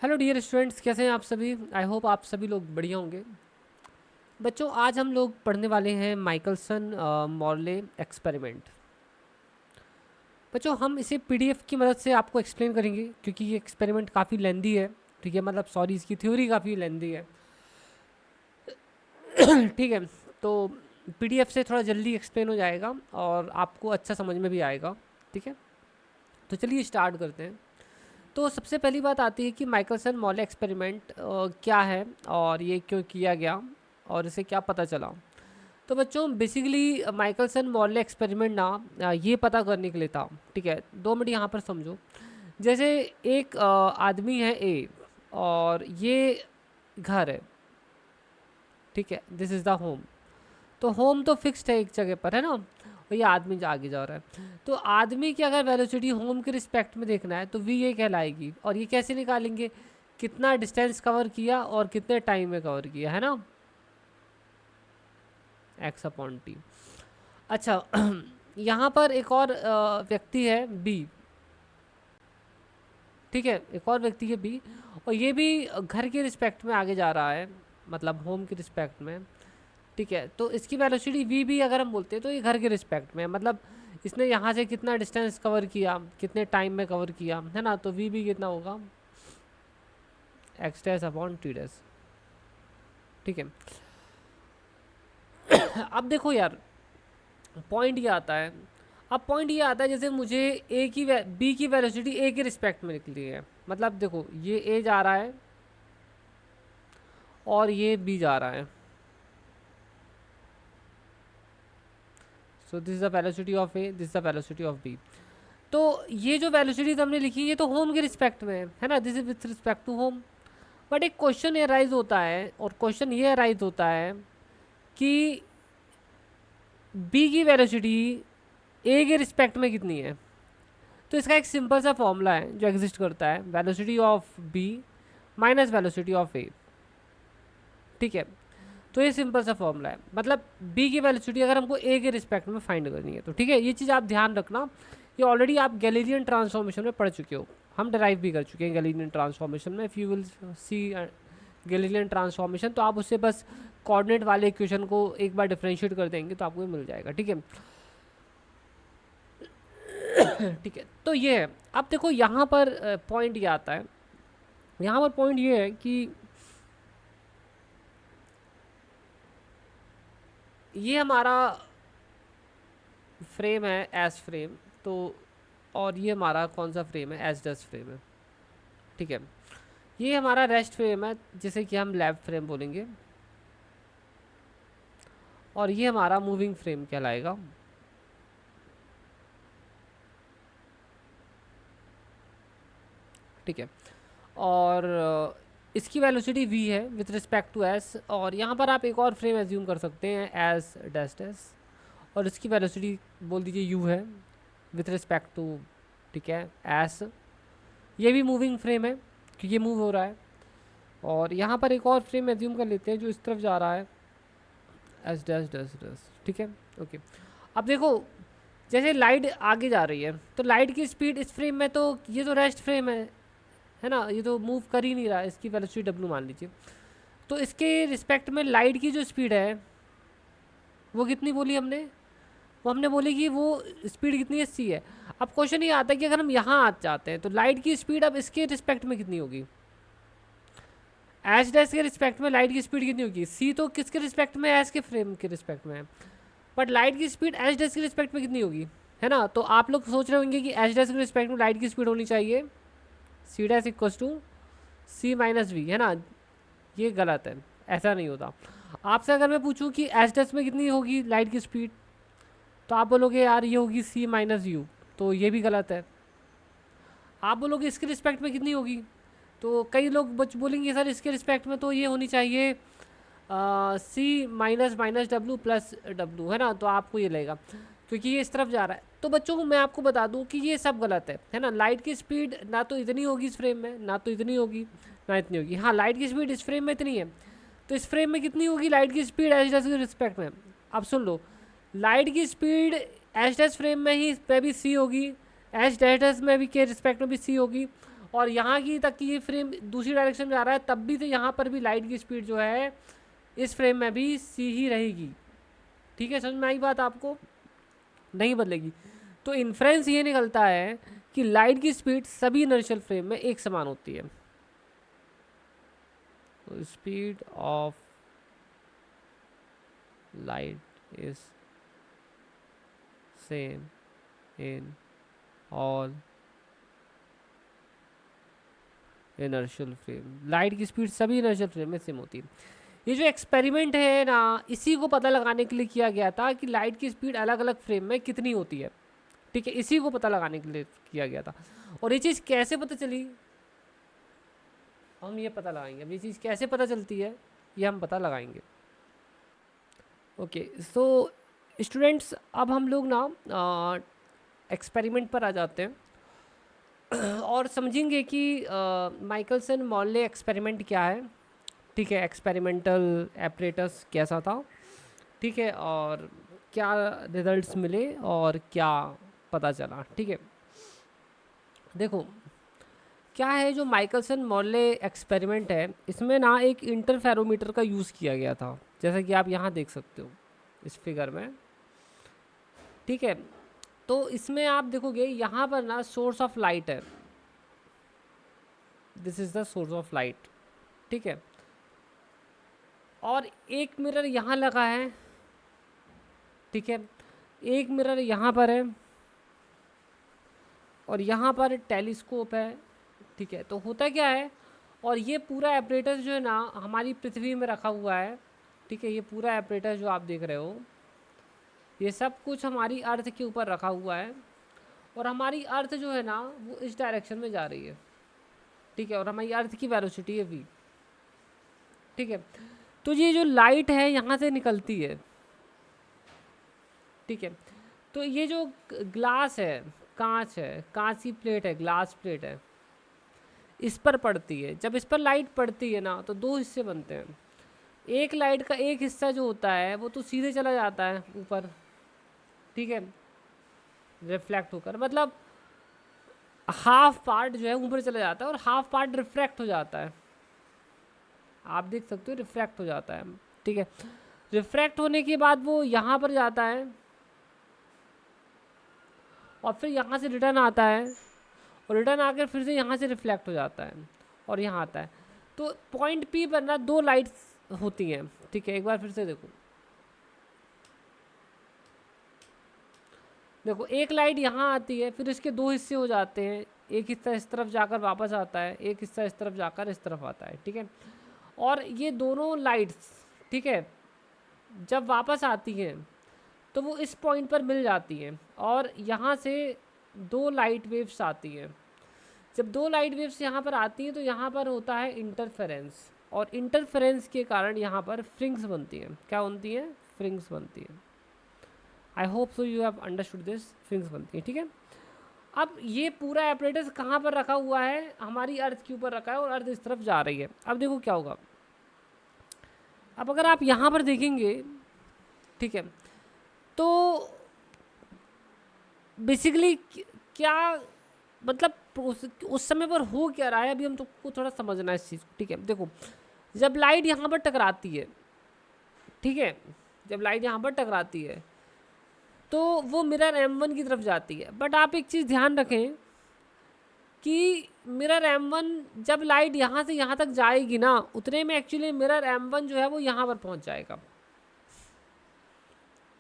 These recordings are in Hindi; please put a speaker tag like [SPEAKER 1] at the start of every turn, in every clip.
[SPEAKER 1] हेलो डियर स्टूडेंट्स, कैसे हैं आप सभी। आई होप आप सभी लोग बढ़िया होंगे। बच्चों, आज हम लोग पढ़ने वाले हैं माइकलसन मॉर्ले एक्सपेरिमेंट। बच्चों, हम इसे पीडीएफ की मदद से आपको एक्सप्लेन करेंगे क्योंकि ये एक्सपेरिमेंट काफ़ी लेंदी है। ठीक है, मतलब सॉरी, इसकी थ्योरी काफ़ी लेंदी है। ठीक है, तो पीडीएफ से थोड़ा जल्दी एक्सप्लेन हो जाएगा और आपको अच्छा समझ में भी आएगा। ठीक है, तो चलिए स्टार्ट करते हैं। तो सबसे पहली बात आती है कि माइकलसन मॉर्ले एक्सपेरिमेंट क्या है और ये क्यों किया गया और इसे क्या पता चला। तो बच्चों, बेसिकली माइकलसन मॉर्ले एक्सपेरिमेंट ना ये पता करने के लिए था। ठीक है, 2 मिनट यहाँ पर समझो। जैसे एक आदमी है ए और ये घर है। ठीक है, दिस इज़ द होम। तो होम तो फिक्स्ड है एक जगह पर, है ना। और ये आदमी जो आगे जा रहा है, तो आदमी की अगर वेलोसिटी होम के रिस्पेक्ट में देखना है तो वी ये कहलाएगी। और ये कैसे निकालेंगे, कितना डिस्टेंस कवर किया और कितने टाइम में कवर किया, है ना, एक्स अपॉन टी। अच्छा, यहाँ पर एक और व्यक्ति है बी। ठीक है, एक और व्यक्ति है बी और ये भी घर के रिस्पेक्ट में आगे जा रहा है, मतलब होम के रिस्पेक्ट में। ठीक है, तो इसकी वेलोसिटी वी भी अगर हम बोलते हैं तो ये घर के रिस्पेक्ट में है, मतलब इसने यहाँ से कितना डिस्टेंस कवर किया, कितने टाइम में कवर किया, है ना। तो वी भी कितना होगा, x dash upon T dash. ठीक है, अब देखो यार, पॉइंट ये आता है। अब पॉइंट ये आता है, जैसे मुझे ए की बी की वेलोसिटी ए के रिस्पेक्ट में निकली है। मतलब देखो, ये ए जा रहा है और ये बी जा रहा है। So this is the velocity of A, this is the velocity of B. तो ये जो वेलोसिटी हमने लिखी ये तो होम के रिस्पेक्ट में है ना, this is with respect to home. But एक क्वेश्चन ये राइज होता है, और क्वेश्चन ये राइज होता है कि बी की वेलोसिटी ए के रिस्पेक्ट में कितनी है। तो इसका एक सिंपल सा फॉर्मूला है जो एग्जिस्ट करता है, velocity of B minus velocity of A. ठीक है, तो ये सिंपल सा फॉर्मूला है, मतलब बी की वेलोसिटी अगर हमको ए के रिस्पेक्ट में फाइंड करनी है तो। ठीक है, ये चीज़ आप ध्यान रखना, ये ऑलरेडी आप गैलीलियन ट्रांसफॉर्मेशन में पढ़ चुके हो, हम डिराइव भी कर चुके हैं गैलीलियन ट्रांसफॉर्मेशन में। If you will see Galilean transformation, तो आप उससे बस कोऑर्डिनेट वाले इक्वेशन को एक बार डिफरेंशिएट कर देंगे तो आपको ये मिल जाएगा। ठीक है, ठीक है, तो ये है। अब देखो यहाँ पर पॉइंट ये आता है, यहाँ पर पॉइंट ये है कि ये हमारा फ्रेम है एस फ्रेम, तो और ये हमारा कौन सा फ्रेम है, एस डस फ्रेम है। ठीक है, ये हमारा रेस्ट फ्रेम है जिसे कि हम लैब फ्रेम बोलेंगे, और ये हमारा मूविंग फ्रेम कहलाएगा। ठीक है, और इसकी वेलोसिटी v है विथ रिस्पेक्ट टू s, और यहाँ पर आप एक और फ्रेम एज्यूम कर सकते हैं एज डैश डैश, और इसकी वेलोसिटी बोल दीजिए u है विथ रिस्पेक्ट टू, ठीक है, s। ये भी मूविंग फ्रेम है क्योंकि ये मूव हो रहा है। और यहाँ पर एक और फ्रेम एज्यूम कर लेते हैं जो इस तरफ जा रहा है, एस डैश डैश डैश। ठीक है, ओके। अब देखो, जैसे लाइट आगे जा रही है तो लाइट की स्पीड इस फ्रेम में, तो ये तो रेस्ट फ्रेम है ना, ये तो मूव कर ही नहीं रहा है, इसकी वेलोसिटी w मान लीजिए। तो इसके रिस्पेक्ट में लाइट की जो स्पीड है वो कितनी बोली हमने, वो हमने बोली कि वो स्पीड कितनी है, c है। अब क्वेश्चन ये आता है कि अगर हम यहाँ आ जाते हैं तो लाइट की स्पीड अब इसके रिस्पेक्ट में कितनी होगी, एच डैश के रिस्पेक्ट में लाइट की स्पीड कितनी होगी, c तो किसके रिस्पेक्ट में, एच के फ्रेम के रिस्पेक्ट में है, बट लाइट की स्पीड एच डैश के रिस्पेक्ट में कितनी होगी, है ना। तो आप लोग सोच रहे होंगे कि एच डैश के रिस्पेक्ट में लाइट की स्पीड होनी चाहिए C dash equals to C minus V, है ना। ये गलत है, ऐसा नहीं होता। आपसे अगर मैं पूछूं कि एच डैश में कितनी होगी लाइट की स्पीड, तो आप बोलोगे यार ये होगी सी माइनस यू, तो ये भी गलत है। आप बोलोगे इसके रिस्पेक्ट में कितनी होगी, तो कई लोग बोलेंगे सर इसके रिस्पेक्ट में तो ये होनी चाहिए C minus minus W plus W, है ना। तो आपको ये लगेगा क्योंकि ये इस तरफ जा रहा है। तो बच्चों को मैं आपको बता दूं कि ये सब गलत है ना। लाइट की स्पीड ना तो इतनी होगी इस फ्रेम में, ना तो इतनी होगी, ना इतनी होगी। हाँ, लाइट की स्पीड इस फ्रेम में इतनी है, तो इस फ्रेम में कितनी होगी लाइट की स्पीड एच डैश के रिस्पेक्ट में। अब सुन लो, लाइट की स्पीड एच डैश फ्रेम में ही पे भी सी होगी, एच डैश डैश में भी के रिस्पेक्ट में भी सी होगी, और यहाँ की तक की ये फ्रेम दूसरी डायरेक्शन में जा रहा है, तब भी तो यहाँ पर भी लाइट की स्पीड जो है इस फ्रेम में भी सी ही रहेगी। ठीक है, समझ में आई बात आपको? नहीं बदलेगी। तो इन्फ्रेंस ये निकलता है कि लाइट की स्पीड सभी इनर्शियल फ्रेम में एक समान होती है। तो speed of light is same in all inertial frame. Light की स्पीड सभी इनर्शियल फ्रेम में सेम होती है। ये जो एक्सपेरिमेंट है ना, इसी को पता लगाने के लिए किया गया था कि लाइट की स्पीड अलग अलग फ्रेम में कितनी होती है। ठीक है, इसी को पता लगाने के लिए किया गया था। और ये चीज़ कैसे पता चली, हम ये पता लगाएंगे। अब ये चीज़ कैसे पता चलती है ये हम पता लगाएंगे। ओके, सो स्टूडेंट्स, अब हम लोग ना एक्सपेरिमेंट पर आ जाते हैं और समझेंगे कि माइकलसन मॉर्ले एक्सपेरिमेंट क्या है। ठीक है, एक्सपेरिमेंटल एपरेटस कैसा था, ठीक है, और क्या रिजल्ट्स मिले और क्या पता चला। ठीक है, देखो क्या है जो माइकलसन मॉर्ले एक्सपेरिमेंट है, इसमें ना एक इंटरफेरोमीटर का यूज़ किया गया था, जैसा कि आप यहाँ देख सकते हो इस फिगर में। ठीक है, तो इसमें आप देखोगे यहाँ पर ना सोर्स ऑफ लाइट है, this is the source of light. ठीक है, और एक मिरर यहाँ लगा है। ठीक है, एक मिरर यहाँ पर है और यहाँ पर टेलीस्कोप है। ठीक है, तो होता क्या है, और ये पूरा एपरेटस जो है ना हमारी पृथ्वी में रखा हुआ है। ठीक है, ये पूरा एपरेटस जो आप देख रहे हो, ये सब कुछ हमारी अर्थ के ऊपर रखा हुआ है और हमारी अर्थ जो है ना वो इस डायरेक्शन में जा रही है। ठीक है, और हमारी अर्थ की वेलोसिटी है v। ठीक है, तो ये जो लाइट है यहाँ से निकलती है। ठीक है, तो ये जो ग्लास है, कांच है, कांच की प्लेट है, ग्लास प्लेट है, इस पर पड़ती है। जब इस पर लाइट पड़ती है ना तो दो हिस्से बनते हैं। एक लाइट का एक हिस्सा जो होता है वो तो सीधे चला जाता है ऊपर। ठीक है, रिफ्लेक्ट होकर, मतलब हाफ पार्ट जो है ऊपर चला जाता है और हाफ पार्ट रिफ्रैक्ट हो जाता है। आप देख सकते हो रिफ्रैक्ट हो जाता है। ठीक है, रिफ्रैक्ट होने के बाद वो यहाँ पर जाता है और फिर यहाँ से रिटर्न आता है और रिटर्न आकर फिर से यहाँ से रिफ्लेक्ट हो जाता है और यहाँ आता है। तो पॉइंट पी पर ना दो लाइट्स होती हैं। ठीक है, एक बार फिर से देखो, देखो एक लाइट यहाँ आती है, फिर इसके दो हिस्से हो जाते हैं, एक हिस्सा इस तरफ जाकर वापस आता है, एक हिस्सा इस तरफ जाकर इस तरफ आता है। ठीक है, और ये दोनों लाइट्स, ठीक है, जब वापस आती हैं तो वो इस पॉइंट पर मिल जाती हैं और यहाँ से दो लाइट वेव्स आती हैं। जब दो लाइट वेव्स यहाँ पर आती हैं तो यहाँ पर होता है इंटरफेरेंस, और इंटरफेरेंस के कारण यहाँ पर फ्रिंग्स बनती हैं। क्या बनती हैं? फ्रिंग्स बनती हैं। I hope so you have understood this, fringes बनती हैं। ठीक है, अब ये पूरा एपरेटस कहाँ पर रखा हुआ है? हमारी अर्थ के ऊपर रखा है और अर्थ इस तरफ जा रही है। अब देखो क्या होगा। अब अगर आप यहाँ पर देखेंगे, ठीक है, तो बेसिकली क्या मतलब उस समय पर हो क्या रहा है, अभी हम तुमको थोड़ा समझना है इस चीज़ को। ठीक है, देखो जब लाइट यहाँ पर टकराती है, ठीक है, जब लाइट यहाँ पर टकराती है तो वो मिरर M1 की तरफ जाती है। बट आप एक चीज़ ध्यान रखें कि मिरर M1 जब लाइट यहाँ से यहाँ तक जाएगी ना, उतने में एक्चुअली मिरर M1 जो है वो यहाँ पर पहुँच जाएगा।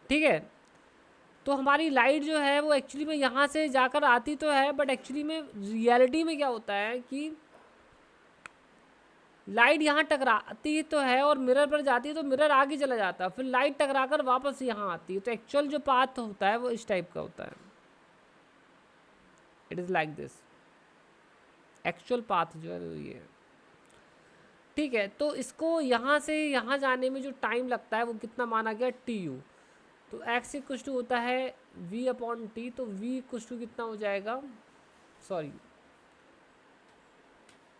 [SPEAKER 1] ठीक है, तो हमारी लाइट जो है वो एक्चुअली में यहाँ से जाकर आती तो है, बट एक्चुअली में रियलिटी में क्या होता है कि लाइट यहाँ टकराती तो है और मिरर पर जाती है तो मिरर आगे चला जाता है, फिर लाइट टकराकर वापस यहाँ आती है। तो एक्चुअल जो पाथ होता है वो इस टाइप का होता है। It is like this, actual path जो है वो ये है। ठीक है, तो इसको यहाँ से यहाँ जाने में जो टाइम लगता है वो कितना माना गया? TU। तो x इक्वल टू होता है v/t, तो v इक्वल टू कितना हो जाएगा, सॉरी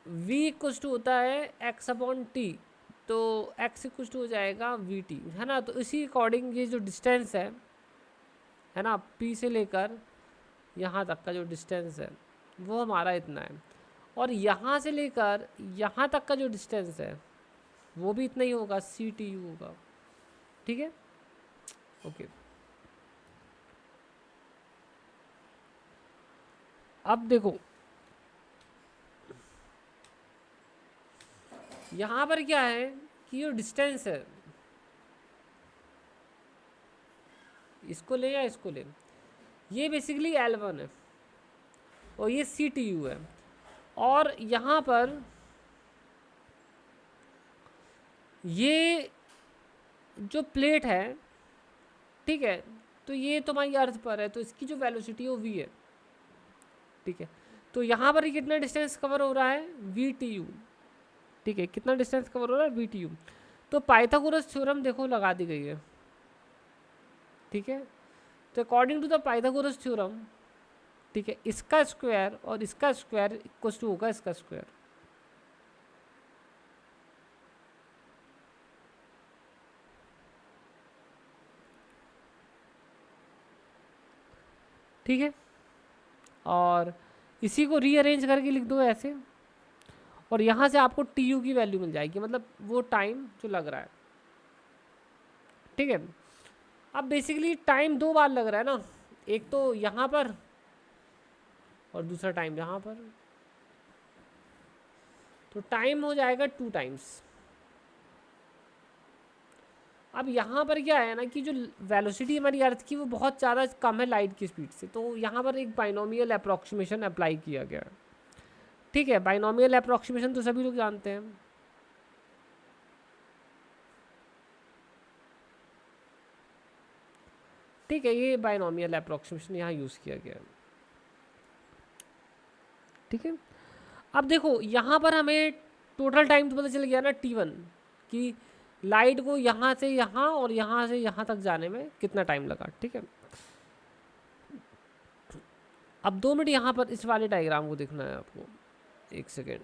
[SPEAKER 1] v इक्वल टू होता है x/t, तो x इक्वल टू हो जाएगा vt, है ना। तो इसी अकॉर्डिंग ये जो डिस्टेंस है ना, p से लेकर यहाँ तक का जो डिस्टेंस है वो हमारा इतना है। और यहाँ से लेकर यहाँ तक का जो डिस्टेंस है वो भी इतना ही होगा, CTU होगा, ठीक है। ओके, अब देखो यहाँ पर क्या है कि जो डिस्टेंस है, इसको ले या इसको ले, ये बेसिकली L1 है और ये CTU है। और यहाँ पर ये जो प्लेट है, ठीक है, तो ये तुम्हारी अर्थ पर है, तो इसकी जो वेलोसिटी है वो v है, ठीक है। तो यहाँ पर कितना डिस्टेंस कवर हो रहा है, VTU, ठीक है। कितना डिस्टेंस कवर हो रहा है, VTU। तो पाइथागोरस थ्योरम देखो लगा दी गई है, ठीक है। तो according to the Pythagoras theorem, ठीक है, इसका स्क्वायर और इसका स्क्वायर इक्वल टू होगा इसका स्क्वायर, ठीक है। और इसी को रीअरेंज करके लिख दो ऐसे, और यहाँ से आपको TU की वैल्यू मिल जाएगी, मतलब वो टाइम जो लग रहा है, ठीक है। अब बेसिकली टाइम दो बार लग रहा है ना, एक तो यहाँ पर और दूसरा टाइम यहाँ पर, तो टाइम हो जाएगा 2 टाइम्स। अब यहाँ पर क्या है ना कि जो वेलोसिटी हमारी अर्थ की वो बहुत ज़्यादा कम है लाइट की स्पीड से, तो यहाँ पर एक बाइनोमियल अप्रॉक्सीमेशन अप्लाई किया गया है, ठीक है। बाइनोमियल अप्रॉक्सीमेशन तो सभी लोग जानते हैं, ठीक है। ये बाइनोमियल अप्रॉक्सीमेशन यहाँ यूज़ किया गया है, ठीक है। अब देखो यहाँ पर हमें टोटल टाइम तो पता चल गया ना T1 कि लाइट को यहाँ से यहाँ और यहाँ से यहाँ तक जाने में कितना टाइम लगा, ठीक है। अब 2 मिनट यहाँ पर इस वाले डायग्राम को देखना है आपको, 1 सेकेंड।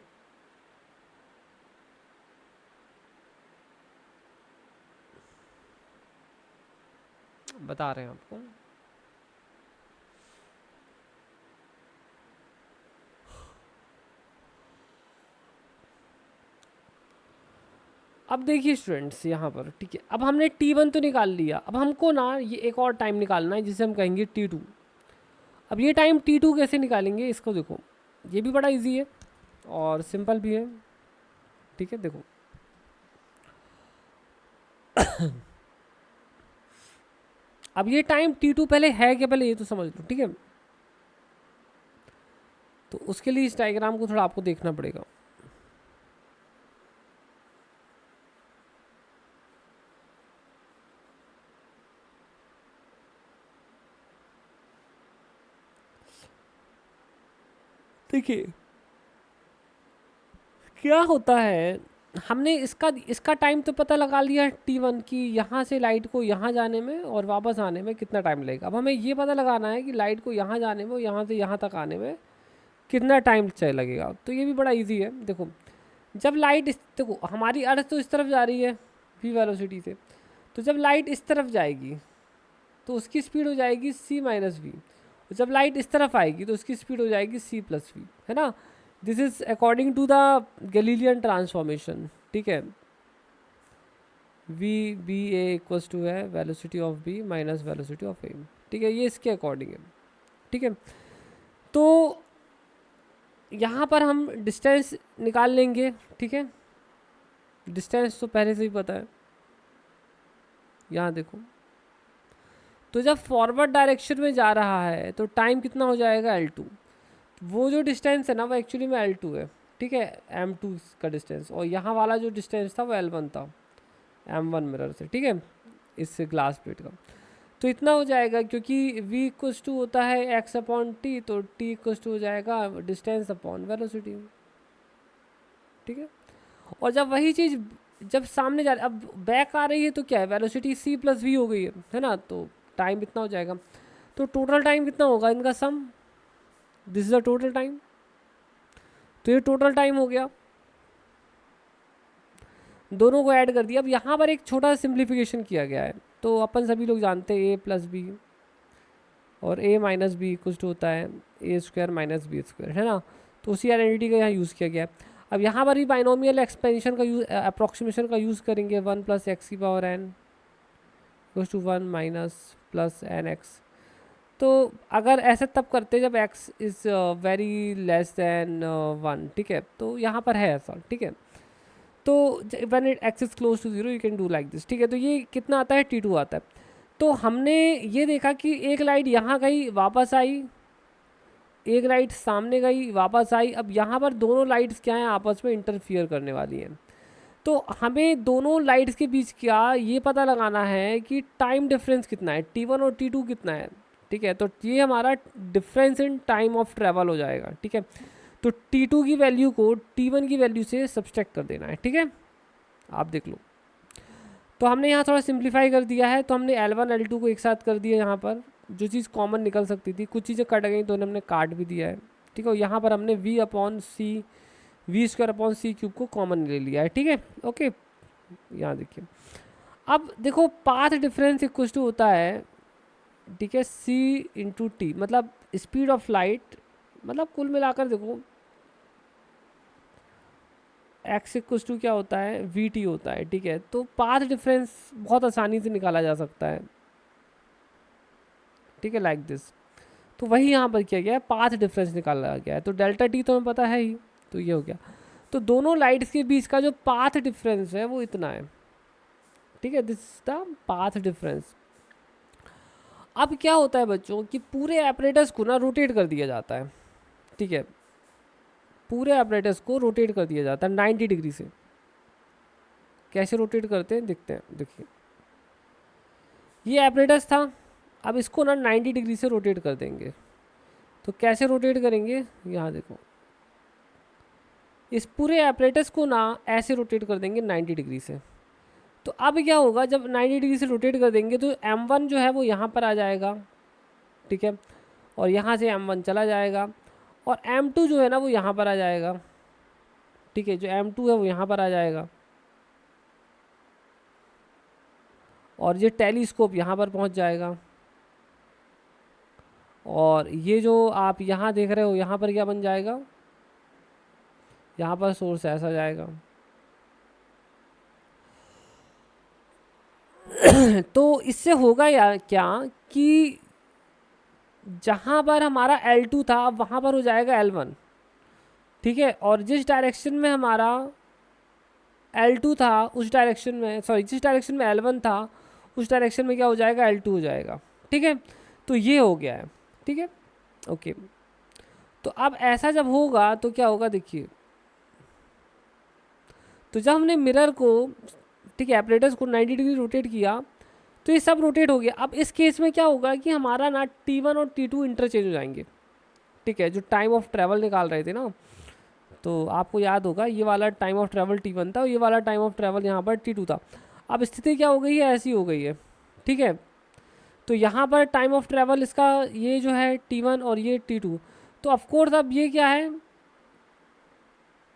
[SPEAKER 1] बता रहे हैं आपको, अब देखिए स्टूडेंट्स यहाँ पर, ठीक है। अब हमने T1 तो निकाल लिया, अब हमको ना ये एक और टाइम निकालना है जिसे हम कहेंगे T2। अब ये टाइम T2 कैसे निकालेंगे, इसको देखो, ये भी बड़ा इजी है और सिंपल भी है, ठीक है। देखो अब ये टाइम T2 पहले है क्या, पहले ये तो समझ लो, ठीक है। तो उसके लिए इस डायग्राम को थोड़ा आपको देखना पड़ेगा। देखिए क्या होता है, हमने इसका टाइम तो पता लगा लिया T1 की, यहाँ से लाइट को यहाँ जाने में और वापस आने में कितना टाइम लगेगा। अब हमें ये पता लगाना है कि लाइट को यहाँ जाने में और यहाँ से यहाँ तक आने में कितना टाइम चाहिए लगेगा। तो ये भी बड़ा इजी है। देखो जब लाइट देखो हमारी अर्थ तो इस तरफ जा रही है v वेलोसिटी से, तो जब लाइट इस तरफ जाएगी तो उसकी स्पीड हो जाएगी c माइनस वी, जब लाइट इस तरफ आएगी तो उसकी स्पीड हो जाएगी c प्लस वी, है ना। This is according to the Galilean transformation, ठीक है। V B A equals to है velocity of B minus velocity of A, ठीक है। ये इसके अकॉर्डिंग है, ठीक है। तो यहाँ पर हम डिस्टेंस निकाल लेंगे, ठीक है। डिस्टेंस तो पहले से ही पता है, यहाँ देखो। तो जब फॉरवर्ड डायरेक्शन में जा रहा है तो टाइम कितना हो जाएगा L2। वो जो डिस्टेंस है ना वो एक्चुअली में L2 है, ठीक है, M2 का डिस्टेंस, और यहाँ वाला जो डिस्टेंस था वो L1 था M1 मिरर से, ठीक है, इस ग्लास प्लेट का। तो इतना हो जाएगा क्योंकि v इक्वल्स टू होता है x अपॉन टी, तो t इक्वल्स टू हो जाएगा डिस्टेंस अपॉन वेलोसिटी, ठीक है। और जब वही चीज़ जब सामने जा अब बैक आ रही है तो क्या है, वेलोसिटी c प्लस वी हो गई है ना, तो टाइम इतना हो जाएगा। तो टोटल टाइम कितना होगा इनका sum, this is the total time. तो ये टोटल टाइम हो गया, दोनों को ऐड कर दिया। अब यहाँ पर एक छोटा सिंप्लीफिकेशन किया गया है, तो अपन सभी लोग जानते हैं a प्लस बी और a minus B equal to होता है a square minus B square, है ना। तो उसी आइडेंटिटी का यहाँ यूज़ किया गया है। अब यहाँ पर भी बाइनोमियल एक्सपेंशन का यूज़, अप्रॉक्सीमेशन का यूज़ करेंगे। 1 + x⁻n = 1 - +n(x). तो अगर ऐसे तब करते जब x is very less than 1, ठीक है, तो यहाँ पर है ऐसा, ठीक है। तो when it x is close to 0 you can do like this, ठीक है। तो ये कितना आता है, t2 आता है। तो हमने ये देखा कि एक लाइट यहाँ गई वापस आई, एक लाइट सामने गई वापस आई। अब यहाँ पर दोनों लाइट्स क्या हैं, आपस में इंटरफियर करने वाली हैं। तो हमें दोनों लाइट्स के बीच क्या ये पता लगाना है कि टाइम डिफरेंस कितना है, t1 और t2 कितना है, ठीक है। तो ये हमारा difference in time of travel हो जाएगा, ठीक है। तो t2 की वैल्यू को t1 की वैल्यू से सब्सट्रैक्ट कर देना है, ठीक है। आप देख लो, तो हमने यहाँ थोड़ा सिंप्लीफाई कर दिया है। तो हमने L1 L2 को एक साथ कर दिया, यहाँ पर जो चीज़ कॉमन निकल सकती थी, कुछ चीज़ें कट गई तो हमने काट भी दिया है, ठीक है। यहाँ पर हमने v/c² को कॉमन ले लिया है, ठीक है, ओके। यहाँ देखिए, अब देखो पाथ डिफरेंस इक्वल टू होता है, ठीक है, c/t, मतलब स्पीड ऑफ लाइट, मतलब कुल मिलाकर देखो x इक्वल टू क्या होता है, vt होता है, ठीक है। तो पाथ डिफरेंस बहुत आसानी से निकाला जा सकता है, ठीक है, लाइक दिस। तो वही यहाँ पर किया गया है, पाथ डिफरेंस निकाला गया है। तो डेल्टा टी तो हमें पता है ही, तो ये हो गया। तो दोनों लाइट्स के बीच का जो पाथ डिफरेंस है वो इतना है, ठीक है, this is the path difference. अब क्या होता है बच्चों कि पूरे एपरेटस को ना रोटेट कर दिया जाता है, ठीक है, पूरे एपरेटस को रोटेट कर दिया जाता है 90 डिग्री से। कैसे रोटेट करते हैं देखते हैं, देखिए ये एपरेटस था, अब इसको ना 90 डिग्री से रोटेट कर देंगे। तो कैसे रोटेट करेंगे, यहाँ देखो, इस पूरे एपरेटस को ना ऐसे रोटेट कर देंगे 90 डिग्री से। तो अब क्या होगा, जब 90 डिग्री से रोटेट कर देंगे तो M1 जो है वो यहाँ पर आ जाएगा, ठीक है, और यहाँ से M1 चला जाएगा, और M2 जो है ना वो यहाँ पर आ जाएगा, ठीक है, जो M2 है वो यहाँ पर आ जाएगा, और ये टेलीस्कोप यहाँ पर पहुँच जाएगा। और ये जो आप यहाँ देख रहे हो यहाँ पर क्या बन जाएगा, यहाँ पर सोर्स ऐसा जाएगा। तो इससे होगा या क्या कि जहाँ पर हमारा L2 था वहाँ पर हो जाएगा L1, ठीक है, और जिस डायरेक्शन में हमारा L2 था उस डायरेक्शन में, सॉरी, जिस डायरेक्शन में L1 था उस डायरेक्शन में क्या हो जाएगा, L2 हो जाएगा, ठीक है। तो ये हो गया है, ठीक है, ओके। तो अब ऐसा जब होगा तो क्या होगा, देखिए, तो जब हमने मिरर को, ठीक है, एपरेटस को 90 डिग्री रोटेट किया तो ये सब रोटेट हो गया। अब इस केस में क्या होगा कि हमारा ना t1 और t2 इंटरचेंज हो जाएंगे, ठीक है, जो टाइम ऑफ ट्रैवल निकाल रहे थे ना, तो आपको याद होगा ये वाला टाइम ऑफ ट्रैवल t1 था और ये वाला टाइम ऑफ ट्रैवल यहाँ पर t2 था। अब स्थिति क्या हो गई है, ऐसी हो गई है, ठीक है। तो यहाँ पर टाइम ऑफ ट्रैवल इसका ये जो है t1 और ये t2, तो ऑफकोर्स अब ये क्या है,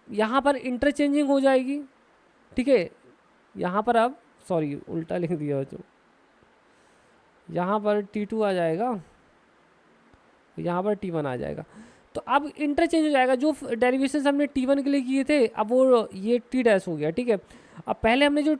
[SPEAKER 1] यहाँ पर इंटरचेंजिंग हो जाएगी, ठीक है। यहाँ पर अब, सॉरी उल्टा लिख दिया, जो यहाँ पर t2 आ जाएगा, यहाँ पर t1 आ जाएगा। तो अब इंटरचेंज हो जाएगा, जो डेरिवेशन हमने t1 के लिए किए थे अब वो ये t' हो गया, ठीक है। अब पहले हमने जो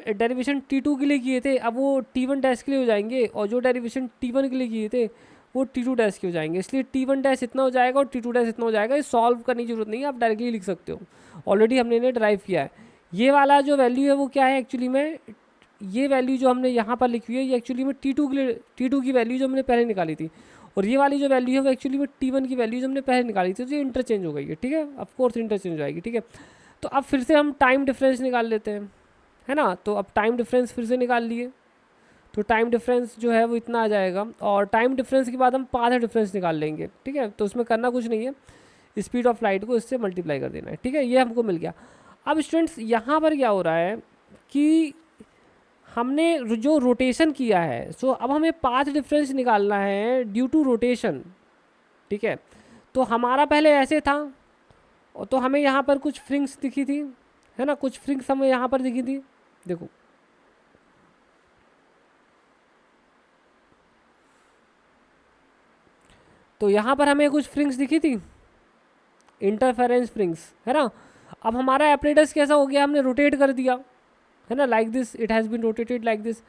[SPEAKER 1] डेरिवेशन t2 के लिए किए थे अब वो t1' के लिए हो जाएंगे, और जो डेरिवेशन t1 के लिए किए थे वो t2' के हो जाएंगे। इसलिए t1' इतना हो जाएगा और t2' इतना हो जाएगा। ये सॉल्व करने की जरूरत नहीं है, आप डायरेक्टली लिख सकते हो, ऑलरेडी हमने इन्हें ड्राइव किया है। ये वाला जो वैल्यू है वो क्या है एक्चुअली में, ये वैल्यू जो हमने यहाँ पर लिखी हुई है ये एक्चुअली में t2 के लिए, t2 की वैल्यू जो हमने पहले निकाली थी, और ये वाली जो वैल्यू है वो एक्चुअली में t1 की वैल्यू जो हमने पहले निकाली थी, तो ये इंटरचेंज हो गई है, ठीक है, ऑफकोर्स इंटरचेंज हो जाएगी, ठीक है। तो अब फिर से हम टाइम डिफरेंस निकाल लेते हैं, है ना। तो अब टाइम डिफरेंस फिर से निकाल लिए, तो टाइम डिफरेंस जो है वो इतना आ जाएगा, और टाइम डिफरेंस के बाद हम पाथ डिफरेंस निकाल लेंगे, ठीक है। तो उसमें करना कुछ नहीं है, स्पीड ऑफ लाइट को इससे मल्टीप्लाई कर देना है, ठीक है, ये हमको मिल गया। अब स्टूडेंट्स यहाँ पर क्या हो रहा है कि हमने जो रोटेशन किया है, सो अब हमें पाथ डिफरेंस निकालना है ड्यू टू रोटेशन, ठीक है। तो हमारा पहले ऐसे था, और तो हमें यहाँ पर कुछ फ्रिंग्स दिखी थी, है ना, कुछ फ्रिंग्स हमें यहाँ पर दिखी थी, देखो, तो यहाँ पर हमें कुछ फ्रिंग्स दिखी थी, इंटरफेरेंस स्प्रिंग्स, है ना। अब हमारा एपरेटस कैसा हो गया, हमने रोटेट कर दिया, है ना, like this, it has been rotated like this.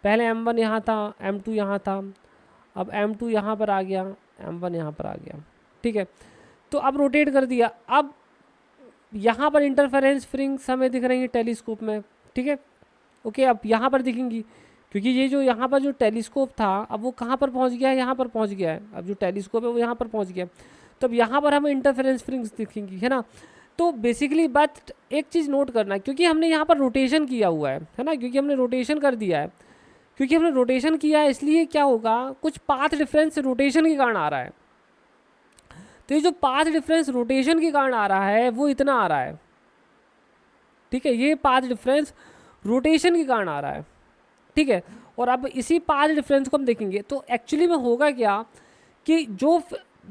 [SPEAKER 1] पहले M1 यहाँ था, M2 यहाँ था, अब M2 यहाँ पर आ गया, M1 यहाँ पर आ गया, ठीक है। तो अब रोटेट कर दिया, अब यहाँ पर इंटरफेरेंस स्प्रिंग्स हमें दिख रही हैं टेलीस्कोप में, ठीक है। ओके, अब यहाँ पर दिखेंगी, क्योंकि ये जो यहाँ पर जो टेलीस्कोप था अब वो कहाँ पर पहुँच गया है, यहाँ पर पहुँच गया है। अब जो टेलीस्कोप है वो यहाँ पर पहुँच गया, तो अब यहाँ पर हमें इंटरफेरेंस स्प्रिंग्स दिखेंगी, है ना। तो बेसिकली बट एक चीज़ नोट करना, क्योंकि हमने यहाँ पर रोटेशन किया हुआ है ना, क्योंकि हमने रोटेशन कर दिया है, क्योंकि हमने रोटेशन किया है, इसलिए क्या होगा, कुछ पाथ डिफरेंस रोटेशन के कारण आ रहा है। तो ये जो पाथ डिफरेंस रोटेशन के कारण आ रहा है वो इतना आ रहा है, ठीक है, ये पाथ डिफरेंस रोटेशन के कारण आ रहा है, ठीक है। और अब इसी पाथ डिफरेंस को हम देखेंगे तो एक्चुअली में होगा क्या कि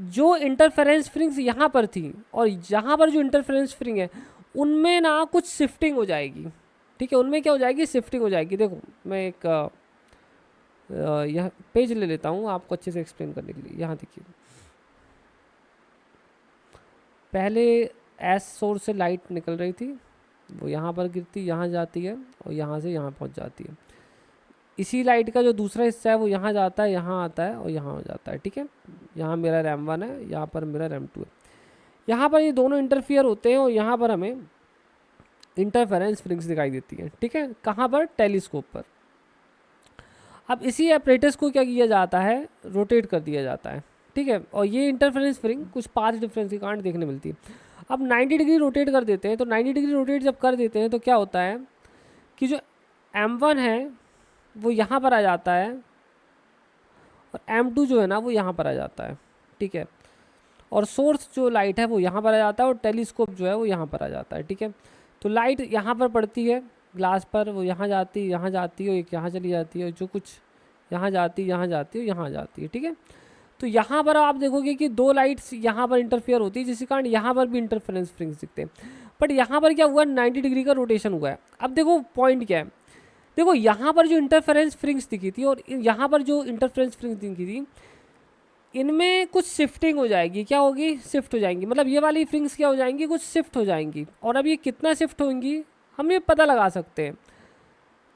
[SPEAKER 1] जो इंटरफेरेंस स्प्रिंग्स यहाँ पर थी और यहाँ पर जो इंटरफेरेंस स्प्रिंग है उनमें ना कुछ शिफ्टिंग हो जाएगी, ठीक है, उनमें क्या हो जाएगी, शिफ्टिंग हो जाएगी। देखो मैं एक यह पेज ले लेता हूँ आपको अच्छे से एक्सप्लेन करने के लिए। यहाँ देखिए, पहले एस सोर्स से लाइट निकल रही थी, वो यहाँ पर गिरती, यहाँ जाती है और यहाँ से यहाँ पहुँच जाती है। इसी लाइट का जो दूसरा हिस्सा है वो यहाँ जाता है, यहाँ आता है और यहाँ हो जाता है, ठीक है। यहाँ मिरर M1 है, यहाँ पर मिरर M2 है। यहाँ पर ये दोनों इंटरफियर होते हैं और यहाँ पर हमें इंटरफेरेंस स्प्रिंग्स दिखाई देती हैं, ठीक है। कहाँ पर, टेलीस्कोप पर। अब इसी एपरेटस को क्या किया जाता है, रोटेट कर दिया जाता है, ठीक है। और ये इंटरफेरेंस स्प्रिंग कुछ पाथ डिफरेंस के कारण देखने मिलती है। अब 90 डिग्री रोटेट कर देते हैं, तो 90 डिग्री रोटेट जब कर देते हैं तो क्या होता है कि जो M1 है वो यहाँ पर आ जाता है और M2 जो है ना वो यहाँ पर आ जाता है, ठीक है। और सोर्स जो लाइट है वो यहाँ पर आ जाता है और टेलीस्कोप जो है वो यहाँ पर आ जाता है, ठीक है। तो लाइट यहाँ पर पड़ती है ग्लास पर, वो यहाँ जाती है, यहाँ जाती है, और एक यहाँ चली जाती है, जो कुछ यहाँ जाती है, यहाँ जाती है, यहाँ जाती है, ठीक है। तो यहाँ पर आप देखोगे कि दो लाइट्स यहाँ पर इंटरफेयर होती है, जिसके कारण यहाँ पर भी इंटरफेरेंस स्प्रिंग्स दिखते हैं। बट यहाँ पर क्या हुआ, 90 डिग्री का रोटेशन हुआ है। अब देखो पॉइंट क्या है, देखो यहाँ पर जो इंटरफेरेंस स्प्रिंग्स दिखी थी और यहाँ पर जो इंटरफेरेंस स्प्रिंग्स दिखी थी, इनमें कुछ शिफ्टिंग हो जाएगी, क्या होगी, शिफ्ट हो जाएंगी, मतलब ये वाली फ्रिंग्स क्या हो जाएंगी, कुछ शिफ्ट हो जाएंगी। और अब ये कितना शिफ्ट होंगी हम ये पता लगा सकते हैं,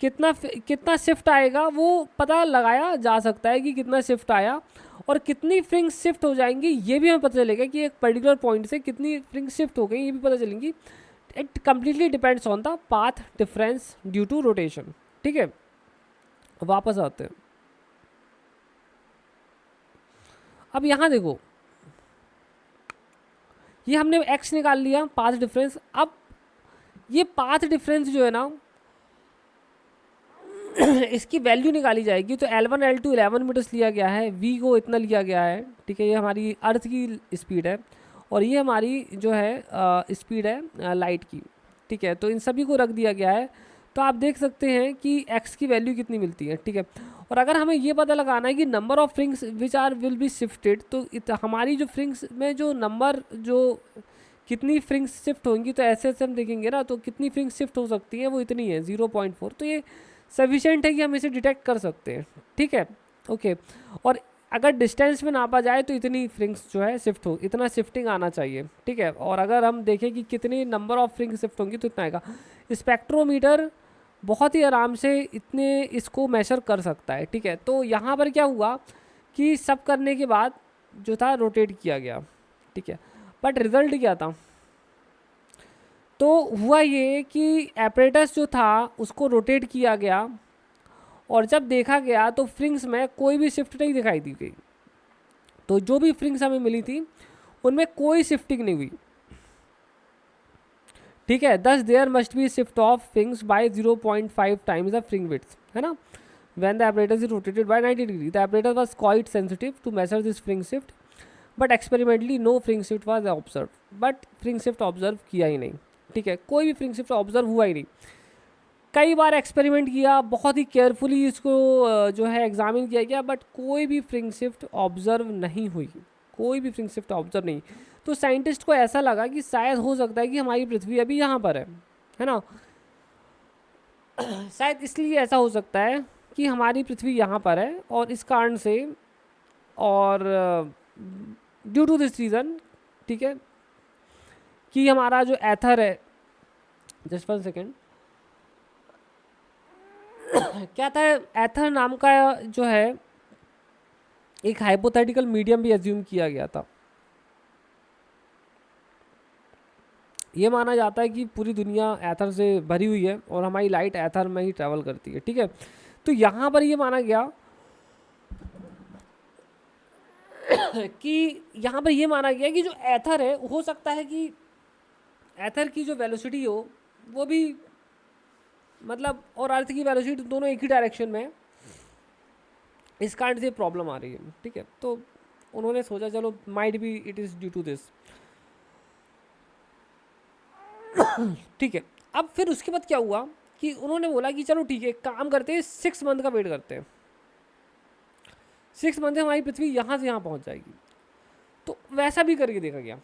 [SPEAKER 1] कितना शिफ्ट आएगा वो पता लगाया जा सकता है कि कितना शिफ्ट आया, और कितनी फ्रिंग्स शिफ्ट हो जाएंगी ये भी हमें पता चलेगा कि एक पर्टिकुलर पॉइंट से कितनी फ्रिंग्स शिफ्ट हो गई, ये भी पता चलेंगी। It completely depends on the path difference due to rotation, ठीक है। वापस आते हैं, अब यहाँ देखो, ये हमने x निकाल लिया पाथ डिफरेंस। अब ये पाथ डिफरेंस जो है ना इसकी वैल्यू निकाली जाएगी। तो L1 L2 11 मीटर्स लिया गया है, v को इतना लिया गया है, ठीक है। ये हमारी अर्थ की स्पीड है और ये हमारी जो है स्पीड है लाइट की, ठीक है। तो इन सभी को रख दिया गया है, तो आप देख सकते हैं कि x की वैल्यू कितनी मिलती है, ठीक है। और अगर हमें ये पता लगाना है कि number of fringes which are will be shifted, तो हमारी जो फ्रिंग्स में जो नंबर जो कितनी फ्रिंग्स शिफ्ट होंगी, तो ऐसे ऐसे हम देखेंगे ना, तो कितनी फ्रिंग्स शिफ्ट हो सकती है वो इतनी है 0.4। तो ये सफिशिएंट है कि हम इसे डिटेक्ट कर सकते हैं, ठीक है, ओके। और अगर डिस्टेंस में नापा जाए तो इतनी फ्रिंग्स जो है शिफ्ट हो, इतना शिफ्टिंग आना चाहिए, ठीक है। और अगर हम देखें कि कितनी नंबर ऑफ फ्रिंग्स शिफ्ट होंगी तो इतना आएगा। स्पेक्ट्रोमीटर बहुत ही आराम से इतने इसको मेजर कर सकता है, ठीक है। तो यहाँ पर क्या हुआ कि सब करने के बाद जो था रोटेट किया गया, ठीक है। बट रिजल्ट क्या था, तो हुआ ये कि एपरेटस जो था उसको रोटेट किया गया और जब देखा गया तो फ्रिंग्स में कोई भी शिफ्ट नहीं दिखाई दी गई। तो जो भी फ्रिंग्स हमें मिली थी उनमें कोई शिफ्टिंग नहीं हुई, ठीक है। Thus there must be shift of fringes by 0.5 times the fringe width, है ना। When the apparatus is rotated by 90 degree the apparatus was quite sensitive to measure this fringe shift, but experimentally no fringe shift was observe. But fringe shift observe किया ही नहीं, ठीक है, कोई भी फ्रिंग शिफ्ट ऑब्जर्व हुआ ही नहीं। कई बार एक्सपेरिमेंट किया, बहुत ही केयरफुली इसको जो है एग्जामिन किया गया, बट कोई भी फ्रिंग शिफ्ट ऑब्जर्व नहीं हुई, कोई भी फ्रिंग शिफ्ट ऑब्जर्व नहीं। तो साइंटिस्ट को ऐसा लगा कि शायद हो सकता है कि हमारी पृथ्वी अभी यहाँ पर है ना। शायद इसलिए ऐसा हो सकता है कि हमारी पृथ्वी यहाँ पर है और इस कारण से, और ड्यू टू दिस रीज़न, ठीक है, कि हमारा जो एथर है, जस्ट 1 सेकेंड, क्या था, एथर नाम का जो है एक हाइपोथेटिकल मीडियम भी एज्यूम किया गया था। ये माना जाता है कि पूरी दुनिया एथर से भरी हुई है और हमारी लाइट एथर में ही ट्रैवल करती है, ठीक है। तो यहाँ पर ये माना गया कि यहाँ पर ये माना गया कि जो एथर है, हो सकता है कि एथर की जो वेलोसिटी हो वो भी, मतलब, और अर्थ की वेलोसिटी दोनों एक ही डायरेक्शन में है, इस कारण से प्रॉब्लम आ रही है, ठीक है। तो उन्होंने सोचा चलो might be it is due to this, ठीक है। अब फिर उसके बाद क्या हुआ कि उन्होंने बोला कि चलो ठीक है, काम करते हैं, 6 मंथ का वेट करते हैं, 6 मंथ में हमारी पृथ्वी यहाँ से यहाँ पहुँच जाएगी। तो वैसा भी करके देखा गया।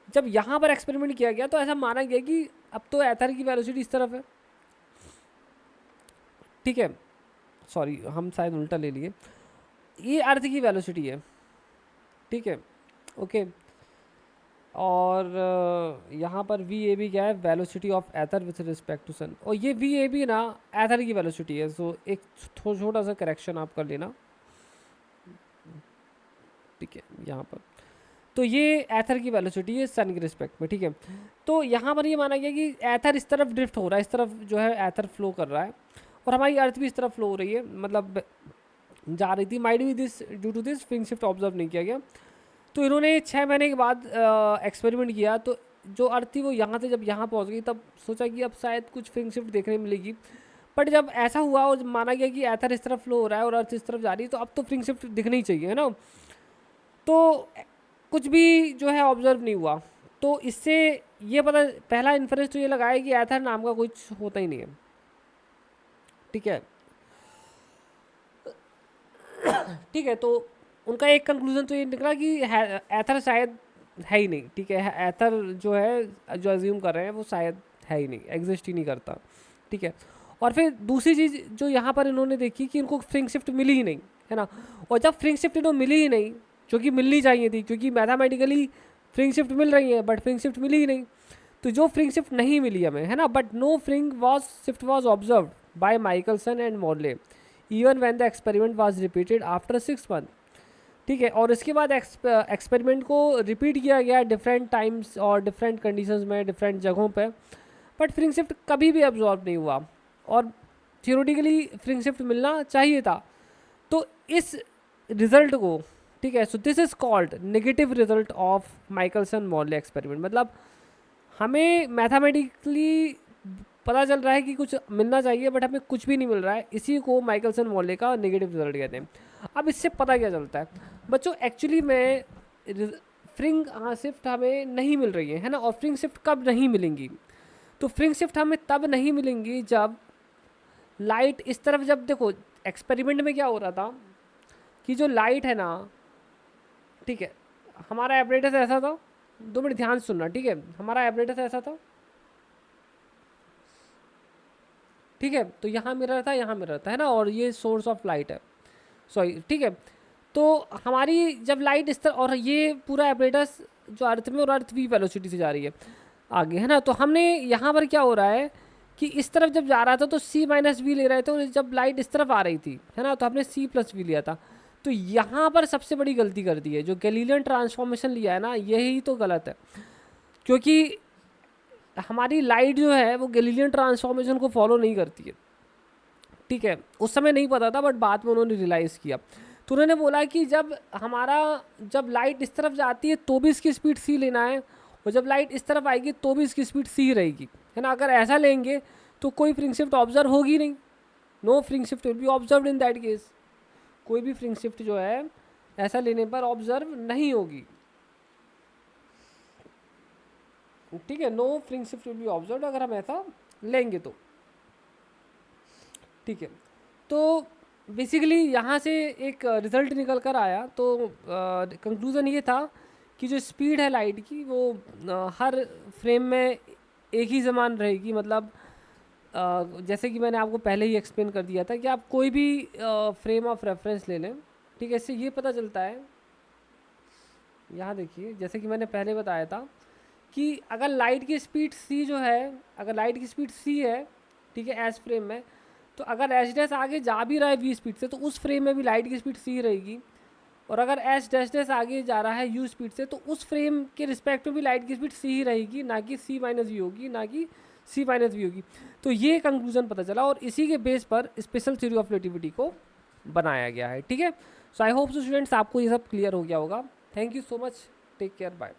[SPEAKER 1] जब यहाँ पर एक्सपेरिमेंट किया गया तो ऐसा माना गया कि अब तो एथर की वेलोसिटी इस तरफ है, ठीक है, सॉरी हम शायद उल्टा ले लिए, ये अर्थ की वेलोसिटी है, ठीक है, ओके। और यहाँ पर वी ए बी क्या है, velocity of ether with respect to sun, और ये वी ए बी ना एथर की वेलोसिटी है। सो एक छोटा सा करेक्शन आप कर लेना, ठीक है, यहाँ पर तो ये एथर की वेलोसिटी है सन के रिस्पेक्ट में, ठीक है। तो यहाँ पर ये माना गया कि एथर इस तरफ ड्रिफ्ट हो रहा है, इस तरफ जो है एथर फ्लो कर रहा है, और हमारी अर्थ भी इस तरफ फ्लो हो रही है, मतलब जा रही थी। Might be this due to this fringe shift observe नहीं किया गया। तो इन्होंने 6 महीने के बाद एक्सपेरिमेंट किया, तो जो अर्थ थी वो यहाँ से जब यहाँ पहुँच गई तब सोचा कि अब शायद कुछ स्प्रिंग शिफ्ट देखने मिलेगी। बट जब ऐसा हुआ और माना गया कि एथर इस तरफ फ्लो हो रहा है और अर्थ इस तरफ जा रही है, तो अब तो स्प्रिंग शिफ्ट दिखना ही चाहिए, है ना। तो कुछ भी जो है ऑब्जर्व नहीं हुआ। तो इससे ये पता, पहला इन्फरेंस तो ये लगाया कि एथर नाम का कुछ होता ही नहीं है, ठीक है, ठीक है। तो उनका एक कंक्लूजन तो ये निकला कि एथर शायद है ही नहीं, ठीक है, एथर जो है जो अज्यूम कर रहे हैं वो शायद है ही नहीं, एग्जिस्ट ही नहीं करता, ठीक है। और फिर दूसरी चीज़ जो यहाँ पर इन्होंने देखी कि इनको फ्रिंग शिफ्ट मिली ही नहीं, है ना। और जब फ्रिंग शिफ्ट इन्होंने मिली ही नहीं, जो कि मिलनी चाहिए थी, क्योंकि मैथमेटिकली फ्रिंग शिफ्ट मिल रही है बट फ्रिंग शिफ्ट मिली ही नहीं, तो जो फ्रिंग शिफ्ट नहीं मिली हमें, है ना, but no fringe was shift was observe by Michelson and Morley even when the experiment was repeated after 6 month, ठीक है। और इसके बाद एक्सपेरिमेंट को रिपीट किया गया डिफरेंट टाइम्स और डिफरेंट कंडीशंस में, डिफरेंट जगहों पे, बट फ्रिंग शिफ्ट कभी भी अब्जॉर्ब नहीं हुआ, और थियोरेटिकली फ्रिंग शिफ्ट मिलना चाहिए था। तो इस रिजल्ट को, ठीक है, so this is called negative result of Michelson Morley experiment. मतलब हमें मैथमेटिकली पता चल रहा है कि कुछ मिलना चाहिए बट हमें कुछ भी नहीं मिल रहा है, इसी को माइकलसन मॉर्ले का नेगेटिव रिजल्ट कहते हैं। अब इससे पता क्या चलता है बच्चों, एक्चुअली में फ्रिंग शिफ्ट हमें नहीं मिल रही है ना। और फ्रिंग शिफ्ट कब नहीं मिलेंगी, तो फ्रिंग शिफ्ट हमें तब नहीं मिलेंगी जब लाइट इस तरफ, जब देखो एक्सपेरिमेंट में क्या हो रहा था कि जो लाइट है ना, ठीक है, हमारा एपरेटस ऐसा था, 2 मिनट ध्यान से सुनना, ठीक है, हमारा एपरेटस ऐसा था, ठीक है। तो यहाँ मिरर था, यहाँ मिरर था, है ना, और ये सोर्स ऑफ लाइट है, सॉरी, ठीक है। तो हमारी जब लाइट इस तरह, और ये पूरा एपरेटस जो अर्थ में और अर्थ वी वेलोसिटी से जा रही है आगे, है ना। तो हमने यहाँ पर क्या हो रहा है कि इस तरफ जब जा रहा था तो सी माइनस वी ले रहे थे, और जब लाइट इस तरफ आ रही थी, है ना, तो हमने सी प्लस वी लिया था। तो यहाँ पर सबसे बड़ी गलती कर दी है, जो गैलीलियन ट्रांसफॉर्मेशन लिया है ना, यही तो गलत है। क्योंकि हमारी लाइट जो है वो गैलीलियन ट्रांसफॉर्मेशन को फॉलो नहीं करती है, ठीक है। उस समय नहीं पता था बट बाद में उन्होंने रियलाइज़ किया। तो उन्होंने बोला कि जब लाइट इस तरफ जाती है तो भी इसकी स्पीड सी लेना है, और जब लाइट इस तरफ आएगी तो भी इसकी स्पीड सी रहेगी, है ना। अगर ऐसा लेंगे तो कोई फ्रिंग शिफ्ट ऑब्जर्व होगी नहीं, no fringe shift will be observe in that case. कोई भी फ्रिंग शिफ्ट जो है ऐसा लेने पर ऑब्जर्व नहीं होगी, ठीक है, no fringe shift will be observe अगर हम ऐसा लेंगे तो, ठीक है। तो बेसिकली यहाँ से एक रिज़ल्ट निकल कर आया। तो कंक्लूज़न ये था कि जो स्पीड है लाइट की वो हर फ्रेम में एक ही समान रहेगी। मतलब जैसे कि मैंने आपको पहले ही एक्सप्लेन कर दिया था कि आप कोई भी फ्रेम ऑफ रेफरेंस ले लें, ठीक है, इससे ये पता चलता है, यहाँ देखिए जैसे कि मैंने पहले बताया था कि अगर लाइट की स्पीड c जो है, अगर लाइट की स्पीड c है, ठीक है, एस फ्रेम में, तो अगर एच डैश आगे जा भी रहा है v स्पीड से, तो उस फ्रेम में भी लाइट की स्पीड c रहेगी। और अगर एच डैश डैश आगे जा रहा है u स्पीड से, तो उस फ्रेम के रिस्पेक्ट में भी लाइट की स्पीड c ही रहेगी, ना कि c माइनस वी होगी, ना कि c माइनस वी होगी। तो ये कंक्लूजन पता चला और इसी के बेस पर स्पेशल थ्योरी ऑफ रिलेटिविटी को बनाया गया है, ठीक है। सो आई होप सो स्टूडेंट्स आपको ये सब क्लियर हो गया होगा। Thank you so much, take care, bye.